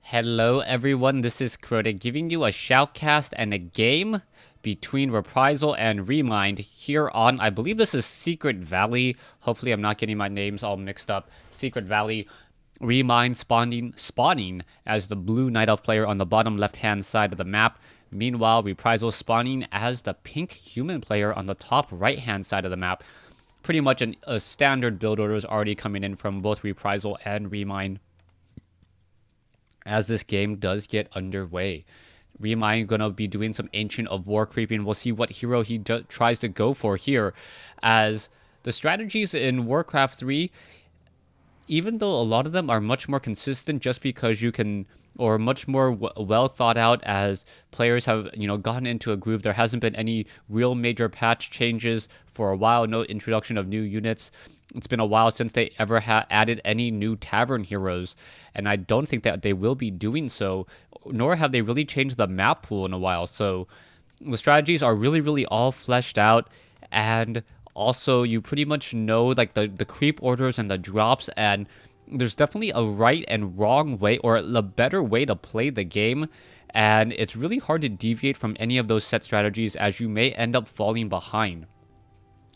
Hello everyone, this is Crota giving you a shoutcast and a game between Reprisal and Remind here on, I believe this is Secret Valley. Hopefully I'm not getting my names all mixed up. Secret Valley. Remind spawning as the blue Night Elf player on the bottom left hand side of the map. Meanwhile, Reprisal spawning as the pink human player on the top right hand side of the map. Pretty much a standard build order is already coming in from both Reprisal and Remind as this game does get underway. Remind gonna be doing some Ancient of War creeping. We'll see what hero he tries to go for here, as the strategies in Warcraft 3, even though a lot of them are much more consistent just because you can, or much more well thought out as players have, gotten into a groove. There hasn't been any real major patch changes for a while, no introduction of new units. It's been a while since they ever added any new tavern heroes, and I don't think that they will be doing so, nor have they really changed the map pool in a while. So the strategies are really all fleshed out, and also you pretty much know like the creep orders and the drops, and there's definitely a right and wrong way, or a better way to play the game, and it's really hard to deviate from any of those set strategies, as you may end up falling behind.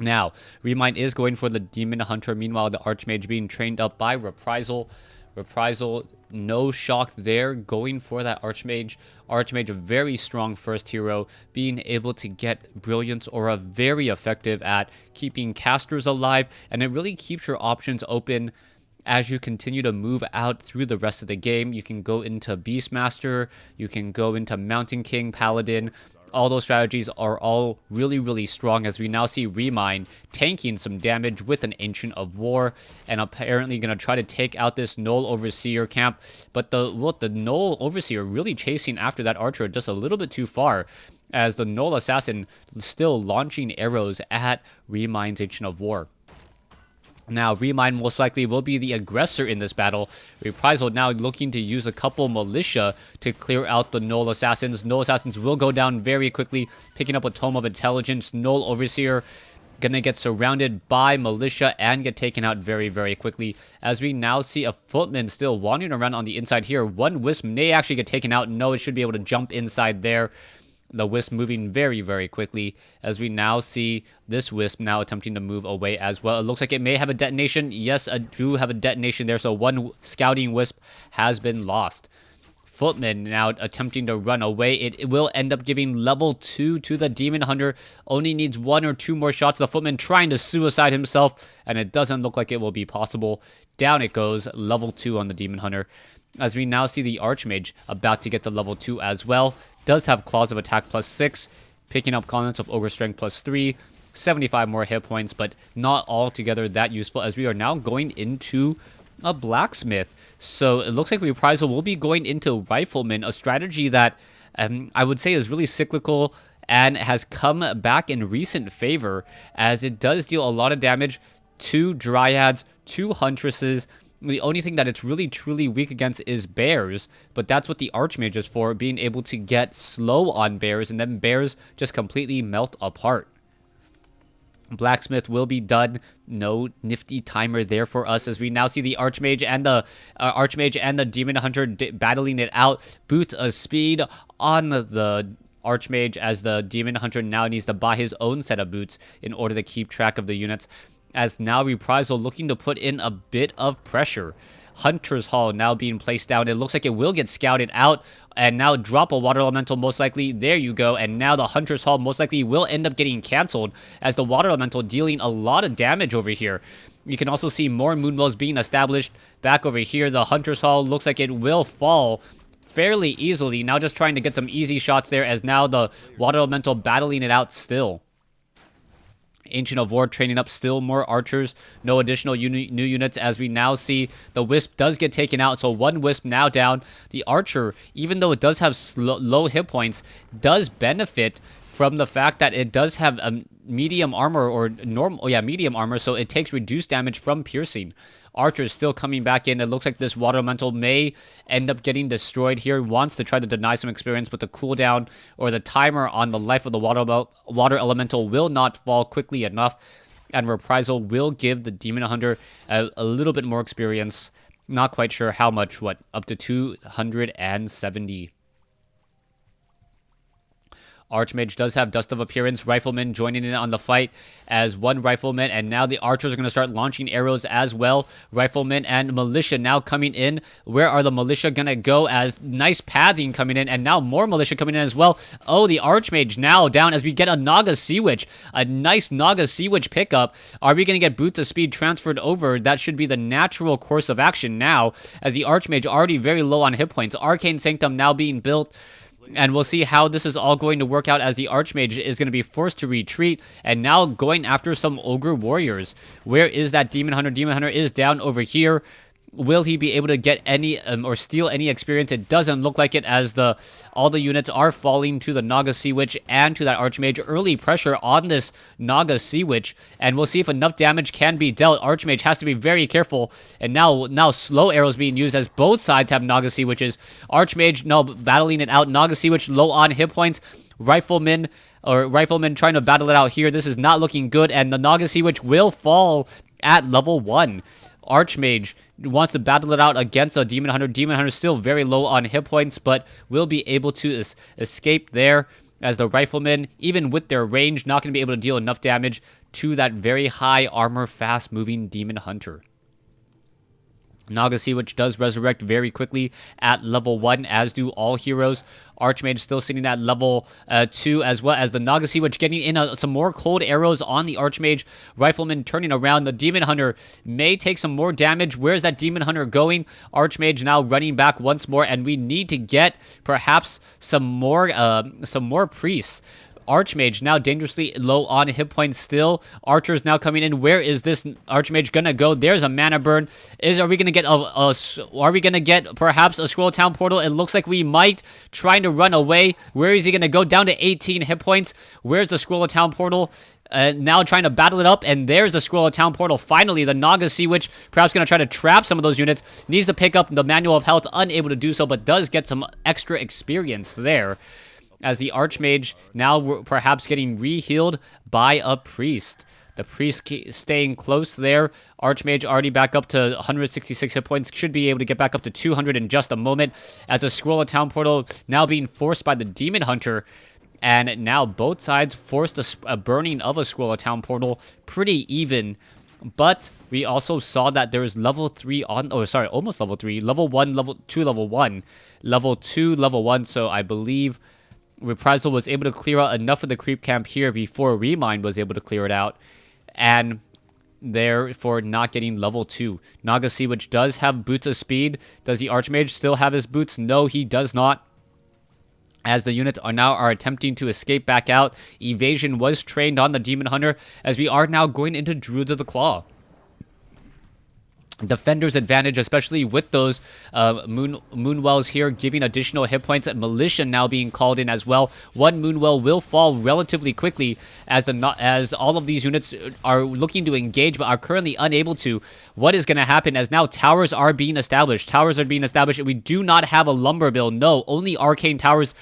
Now, Remind is going for the Demon Hunter. Meanwhile, the Archmage being trained up by Reprisal. Reprisal, no shock there, going for that Archmage. Archmage, a very strong first hero, being able to get Brilliance Aura, very effective at keeping casters alive, and it really keeps your options open as you continue to move out through the rest of the game. You can go into Beastmaster, you can go into Mountain King, Paladin. All those strategies are all really strong, as we now see Remind tanking some damage with an Ancient of War, and apparently going to try to take out this Null Overseer camp. But the Null Overseer really chasing after that Archer just a little bit too far, as the Null Assassin still launching arrows at Remind's Ancient of War. Now, Remind most likely will be the aggressor in this battle. Reprisal now looking to use a couple militia to clear out the Null Assassins. Null Assassins will go down very quickly, picking up a Tome of Intelligence. Null Overseer gonna get surrounded by militia and get taken out very quickly, as we now see a Footman still wandering around on the inside here. One Wisp may actually get taken out. No, it should be able to jump inside there. The Wisp moving very quickly, as we now see this Wisp now attempting to move away as well. It looks like it may have a detonation. Yes, I do have a detonation there, so one Scouting Wisp has been lost. Footman now attempting to run away. It will end up giving level 2 to the Demon Hunter. Only needs 1 or 2 more shots. The Footman trying to suicide himself, and it doesn't look like it will be possible. Down it goes, level 2 on the Demon Hunter. As we now see the Archmage about to get the level 2 as well. Does have Claws of Attack +6, picking up Gauntlets of Ogre Strength +3, 75 more hit points, but not altogether that useful, as we are now going into a Blacksmith. So it looks like Reprisal will be going into Rifleman, a strategy that I would say is really cyclical and has come back in recent favor, as it does deal a lot of damage to Dryads, to Huntresses. The only thing that it's really truly weak against is bears, but that's what the Archmage is for, being able to get slow on bears, and then bears just completely melt apart. Blacksmith will be done. No nifty timer there for us, as we now see the Archmage and the Demon Hunter battling it out. Boots of speed on the Archmage, as the Demon Hunter now needs to buy his own set of boots in order to keep track of the units, as now Reprisal looking to put in a bit of pressure. Hunter's Hall now being placed down. It looks like it will get scouted out, and now drop a Water Elemental most likely. There you go, and now the Hunter's Hall most likely will end up getting cancelled, as the Water Elemental dealing a lot of damage over here. You can also see more Moonwells being established back over here. The Hunter's Hall looks like it will fall fairly easily. Now just trying to get some easy shots there, as now the Water Elemental battling it out still. Ancient of War training up still more archers. No additional new units, as we now see the Wisp does get taken out. So one Wisp now down. The Archer, even though it does have low hit points, does benefit from the fact that it does have a medium armor, or medium armor, so it takes reduced damage from piercing. Archer is still coming back in. It looks like this Water Elemental may end up getting destroyed here. Wants to try to deny some experience, but the cooldown or the timer on the life of the Water Elemental will not fall quickly enough, and Reprisal will give the Demon Hunter a little bit more experience, Not quite sure how much, what, up to 270. Archmage does have Dust of Appearance. Rifleman joining in on the fight as one Rifleman, and now the archers are going to start launching arrows as well. Rifleman and Militia now coming in. Where are the Militia going to go? As nice pathing coming in, and now more Militia coming in as well. Oh, the Archmage now down as we get a Naga Sea Witch. A nice Naga Sea Witch pickup. Are we going to get Boots of Speed transferred over? That should be the natural course of action now, as the Archmage already very low on hit points. Arcane Sanctum now being built. And we'll see how this is all going to work out, as the Archmage is going to be forced to retreat and now going after some Ogre Warriors. Where is that Demon Hunter? Demon Hunter is down over here. Will he be able to get any or steal any experience? It doesn't look like it, as all the units are falling to the Naga Sea Witch and to that Archmage. Early pressure on this Naga Sea Witch, and we'll see if enough damage can be dealt. Archmage has to be very careful, and now slow arrows being used as both sides have Naga Sea Witches. Archmage now battling it out. Naga Sea Witch low on hit points. Rifleman trying to battle it out here. This is not looking good, and the Naga Sea Witch will fall at level 1. Archmage wants to battle it out against a Demon Hunter. Demon Hunter still very low on hit points, but will be able to escape there, as the Riflemen, even with their range, not going to be able to deal enough damage to that very high armor, fast-moving Demon Hunter. Naga Sea Witch does resurrect very quickly at level 1, as do all heroes. Archmage still sitting at level 2, as well as the Naga Sea Witch getting in some more cold arrows on the Archmage. Rifleman turning around. The Demon Hunter may take some more damage. Where's that Demon Hunter going? Archmage now running back once more, and we need to get perhaps some more priests. Archmage now dangerously low on hit points still. Archers now coming in. Where is this Archmage gonna go? There's a mana burn. Are we gonna get perhaps a Scroll Town portal? It looks like we might. Trying to run away. Where is he gonna go? Down to 18 hit points. Where's the Scroll Town portal? Now trying to battle it up, and there's the Scroll of Town portal. Finally, the Naga Sea Witch perhaps going to try to trap some of those units. Needs to pick up the Manual of Health, unable to do so, but does get some extra experience there, as the Archmage now perhaps getting re-healed by a Priest. The Priest staying close there. Archmage already back up to 166 hit points. Should be able to get back up to 200 in just a moment, as a Scroll of Town portal now being forced by the Demon Hunter. And now both sides forced a burning of a Scroll of Town portal. Pretty even. But we also saw that there is level 3 on... Oh, sorry, almost level 3. Level 1, level 2, level 1. Level 2, level 1. So I believe Reprisal was able to clear out enough of the creep camp here before Remind was able to clear it out. And therefore not getting level 2. Naga Sea Witch does have Boots of Speed. Does the Archmage still have his boots? No, he does not, as the units are attempting to escape back out. Evasion was trained on the Demon Hunter, as we are now going into Druids of the Claw. Defender's advantage, especially with those Moonwells here, giving additional hit points, and Militia now being called in as well. One Moonwell will fall relatively quickly, as all of these units are looking to engage but are currently unable to. What is going to happen, as now towers are being established? Towers are being established, and we do not have a lumber mill. No, only arcane towers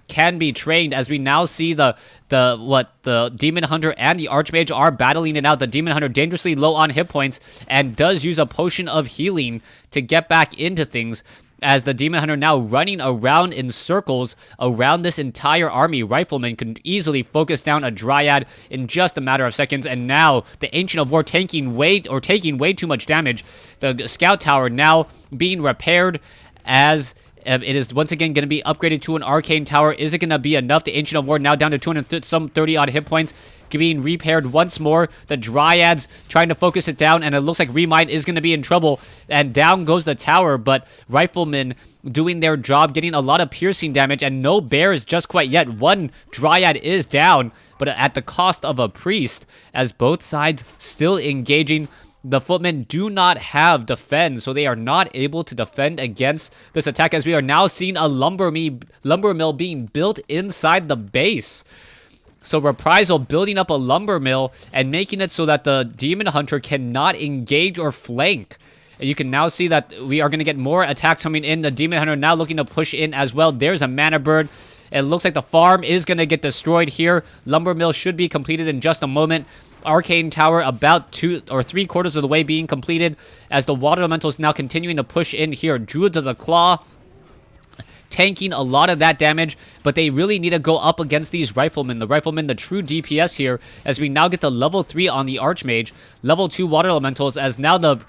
can be trained, as we now see the Demon Hunter and the Archmage are battling it out. The Demon Hunter dangerously low on hit points and does use a potion of healing to get back into things, as the Demon Hunter now running around in circles around this entire army. Rifleman can easily focus down a Dryad in just a matter of seconds, and now the Ancient of War taking way too much damage. The Scout Tower now being repaired, as it is once again going to be upgraded to an Arcane Tower. Is it going to be enough? The Ancient of War now down to 230 odd hit points, being repaired once more. The Dryads trying to focus it down, and it looks like Remind is going to be in trouble. And down goes the tower, but Riflemen doing their job, getting a lot of piercing damage, and no bears just quite yet. One Dryad is down, but at the cost of a Priest, as both sides still engaging. The Footmen do not have defend, so they are not able to defend against this attack, as we are now seeing a lumber mill being built inside the base. So Reprisal building up a lumber mill and making it so that the Demon Hunter cannot engage or flank. And you can now see that we are going to get more attacks coming in. The Demon Hunter now looking to push in as well. There's a Mana Bird. It looks like the farm is going to get destroyed here. Lumber mill should be completed in just a moment. Arcane Tower about 2 or 3/4 of the way being completed, as the Water Elemental is now continuing to push in here. Druids of the Claw tanking a lot of that damage, but they really need to go up against these Riflemen. The Riflemen, the true DPS here, as we now get to level 3 on the Archmage, level 2 Water Elementals, as now the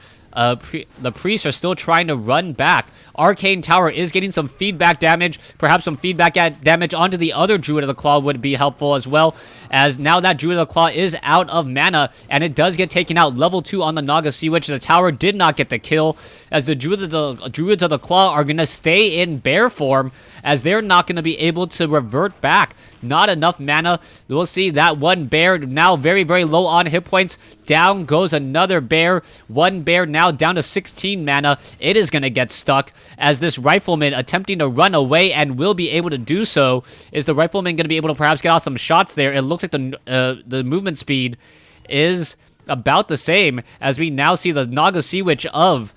priests are still trying to run back. Arcane Tower is getting some feedback damage. Perhaps some feedback damage onto the other Druid of the Claw would be helpful as well, as now that Druid of the Claw is out of mana, and it does get taken out. Level 2 on the Naga Sea Witch. The tower did not get the kill, as the Druids of the Claw are going to stay in bear form, as they're not going to be able to revert back. Not enough mana. We'll see that one bear now very, very low on hit points. Down goes another bear. One bear now down to 16 mana. It is going to get stuck, as this Rifleman attempting to run away, and will be able to do so. Is the Rifleman going to be able to perhaps get off some shots there? It looks like the movement speed is about the same, as we now see the Naga Sea Witch of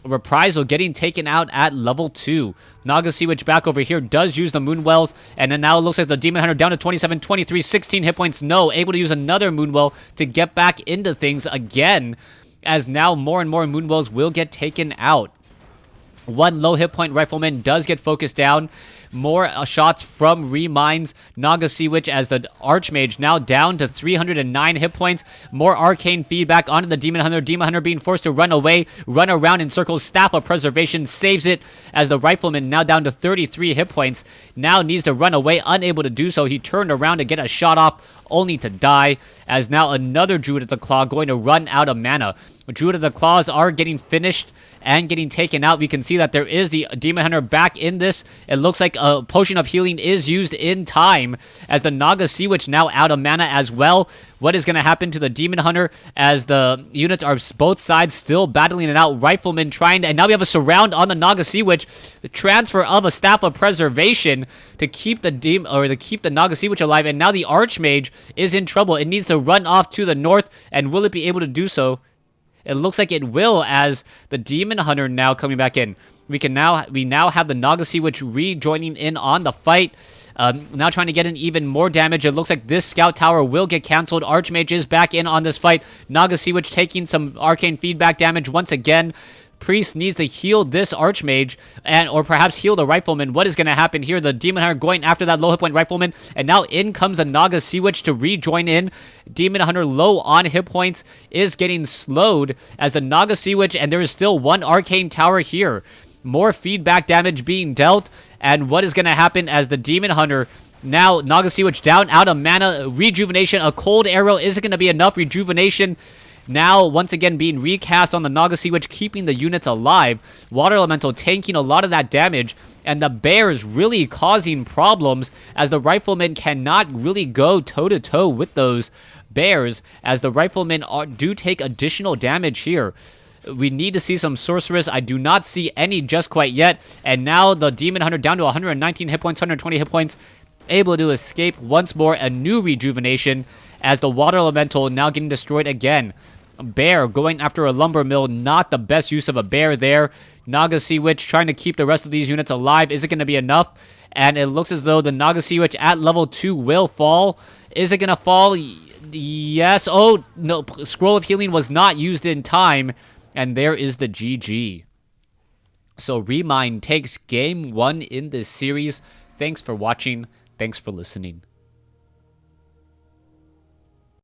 Reprisal getting taken out at level 2. Naga Sea Witch back over here does use the Moonwells, and then now it looks like the Demon Hunter down to 27, 23, 16 hit points. No, able to use another Moonwell to get back into things again, as now more and more Moonwells will get taken out. One low hit point Rifleman does get focused down. More shots from Remines. Naga Sea Witch as the Archmage now down to 309 hit points. More arcane feedback onto the Demon Hunter. Demon Hunter being forced to run away, run around in circles. Staff of Preservation saves it, as the Rifleman now down to 33 hit points. Now needs to run away, unable to do so. He turned around to get a shot off, only to die, as now another Druid of the Claw going to run out of mana. Druid of the Claws are getting finished and getting taken out. We can see that there is the Demon Hunter back in this. It looks like a Potion of Healing is used in time, as the Naga Sea Witch now out of mana as well. What is going to happen to the Demon Hunter, as the units are both sides still battling it out? Rifleman trying to, and now we have a surround on the Naga Sea Witch. The transfer of a Staff of Preservation to keep the Naga Sea Witch alive, and now the Archmage is in trouble. It needs to run off to the north, and will it be able to do so? It looks like it will, as the Demon Hunter now coming back in. We now have the Naga Sea Witch rejoining in on the fight. Now trying to get in even more damage. It looks like this Scout Tower will get cancelled. Archmage is back in on this fight. Naga Sea Witch taking some arcane feedback damage once again. Priest needs to heal this Archmage, or perhaps heal the Rifleman. What is going to happen here? The Demon Hunter going after that low hit point Rifleman, and now in comes the Naga Sea Witch to rejoin in. Demon Hunter low on hit points is getting slowed, as the Naga Sea Witch, and there is still one Arcane Tower here. More feedback damage being dealt, and what is going to happen as the Demon Hunter, now Naga Sea Witch down, out of mana. Rejuvenation, a cold arrow isn't going to be enough. Rejuvenation now once again being recast on the Naga Sea Witch, keeping the units alive. Water Elemental tanking a lot of that damage, and the bears really causing problems, as the Riflemen cannot really go toe-to-toe with those bears, as the Riflemen do take additional damage here. We need to see some Sorceress. I do not see any just quite yet, and now the Demon Hunter down to 119 hit points, 120 hit points, able to escape once more. A new Rejuvenation, as the Water Elemental now getting destroyed again. Bear going after a Lumber Mill, not the best use of a bear there. Naga Sea Witch trying to keep the rest of these units alive. Is it going to be enough? And it looks as though the Naga Sea Witch at level 2 will fall. Is it going to fall? Yes. Oh, no. Scroll of Healing was not used in time. And there is the GG. So Remind takes game 1 in this series. Thanks for watching. Thanks for listening.